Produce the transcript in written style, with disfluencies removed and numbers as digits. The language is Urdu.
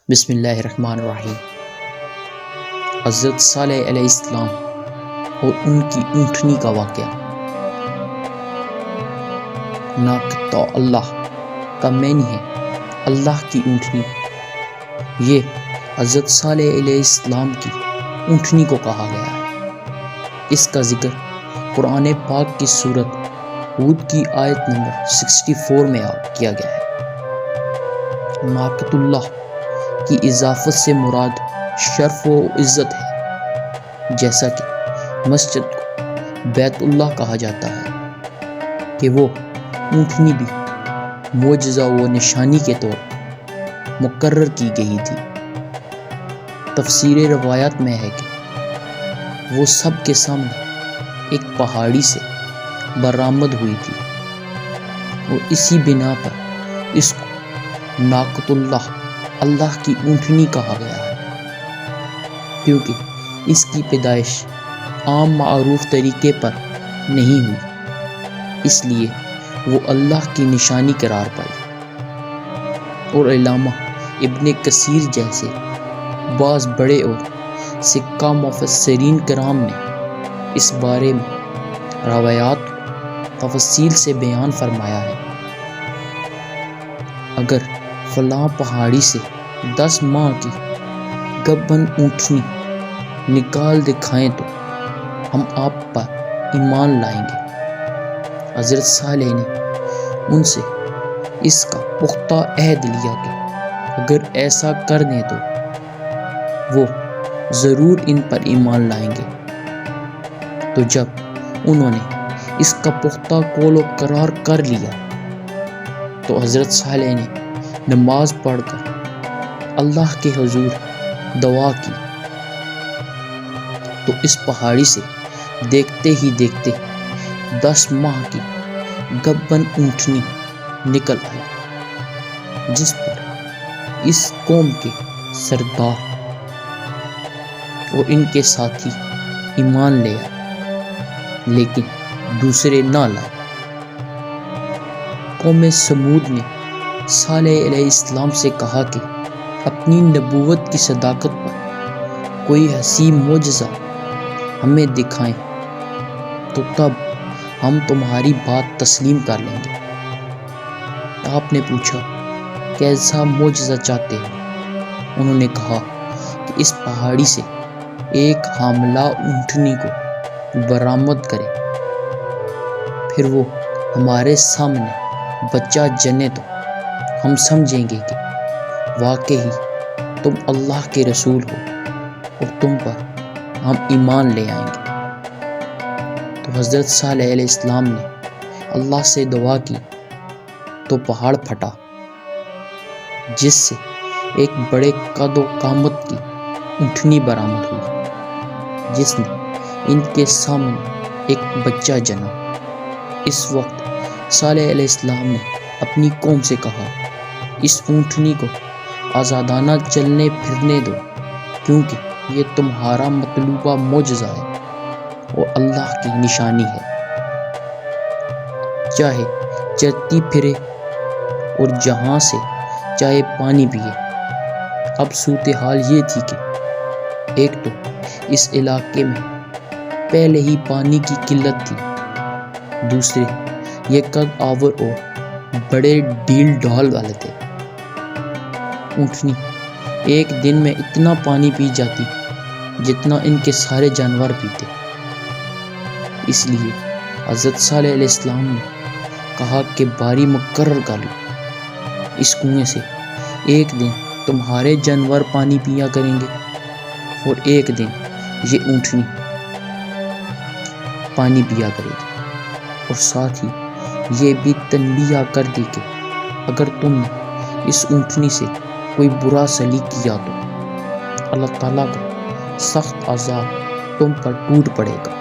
بسم اللہ الرحمن الرحیم۔ حضرت صالح علیہ السلام اور ان کی اونٹنی کا واقعہ۔ ناقۃ اللہ کا معنی ہے اللہ کی اونٹنی۔ یہ حضرت صالح علیہ السلام کی اونٹنی کو کہا گیا ہے۔ اس کا ذکر قرآن پاک کی سورت ہود کی آیت نمبر 64 میں کیا گیا ہے۔ ناقۃ اللہ کی اضافت سے مراد شرف و عزت ہے، جیسا کہ مسجد کو بیت اللہ کہا جاتا ہے کہ وہ اونٹنی بھی معجزہ و نشانی کے طور مقرر کی گئی تھی۔ تفسیر روایات میں ہے کہ وہ سب کے سامنے ایک پہاڑی سے برآمد ہوئی تھی اور اسی بنا پر اس کو ناقۃ اللہ، اللہ کی اونٹنی کہا گیا ہے، کیونکہ اس کی پیدائش عام معروف طریقے پر نہیں ہوئی، اس لیے وہ اللہ کی نشانی قرار پائی۔ اور علامہ ابن کثیر جیسے بعض بڑے اور سکہ مفسرین کرام نے اس بارے میں روایات تفصیل سے بیان فرمایا ہے۔ اگر فلاں پہاڑی سے 10 ماہ کی گبن اونٹنی نکال دکھائیں تو ہم آپ پر ایمان لائیں گے۔ حضرت صالح نے ان سے اس کا پختہ عہد لیا کہ اگر ایسا کر دیں تو وہ ضرور ان پر ایمان لائیں گے۔ تو جب انہوں نے اس کا پختہ قول و قرار کر لیا تو حضرت صالح نے نماز پڑھ کر اللہ کے حضور دعا کی تو اس پہاڑی سے دیکھتے ہی دیکھتے 10 ماہ کی گبن اونٹنی نکل آئی، جس پر اس قوم کے سردار اور ان کے ساتھی ایمان لے آئے، لیکن دوسرے نہ لائے۔ قوم سمود نے صالح علیہ السلام سے کہا کہ اپنی نبوت کی صداقت پر کوئی حسین معجزہ ہمیں دکھائیں تو تب ہم تمہاری بات تسلیم کر لیں گے۔ آپ نے پوچھا کیسا معجزہ چاہتے ہیں؟ انہوں نے کہا کہ اس پہاڑی سے ایک حاملہ اونٹنی کو برآمد کریں، پھر وہ ہمارے سامنے بچہ جنے تو ہم سمجھیں گے کہ واقعی تم اللہ کے رسول ہو اور تم پر ہم ایمان لے آئیں گے۔ تو حضرت صالح علیہ السلام نے اللہ سے دعا کی تو پہاڑ پھٹا، جس سے ایک بڑے قد و قامت کی اونٹنی برآمد ہوئی، جس نے ان کے سامنے ایک بچہ جنا۔ اس وقت صالح علیہ السلام نے اپنی قوم سے کہا، اس اونٹنی کو آزادانہ چلنے پھرنے دو، کیونکہ یہ تمہارا مطلوبہ معجزہ ہے اور اللہ کی نشانی ہے۔ چاہے چلتی پھرے اور جہاں سے چاہے پانی پیے۔ اب صورتحال یہ تھی کہ ایک تو اس علاقے میں پہلے ہی پانی کی قلت تھی، دوسرے یہ قد آور اور بڑے ڈھیل ڈھال والے تھے۔ اونٹنی ایک دن میں اتنا پانی پی جاتی جتنا ان کے سارے جانور پیتے۔ اس لیے حضرت صالح علیہ السلام نے کہا کہ باری مقرر کر لو، اس کنویں سے ایک دن تمہارے جانور پانی پیا کریں گے اور ایک دن یہ اونٹنی پانی پیا کرے گی۔ اور ساتھ ہی یہ بھی تنبیہ کر دی کہ اگر تم نے اس اونٹنی سے کوئی برا سلوک کیا تو اللہ تعالیٰ کا سخت عذاب تم پر ٹوٹ پڑے گا۔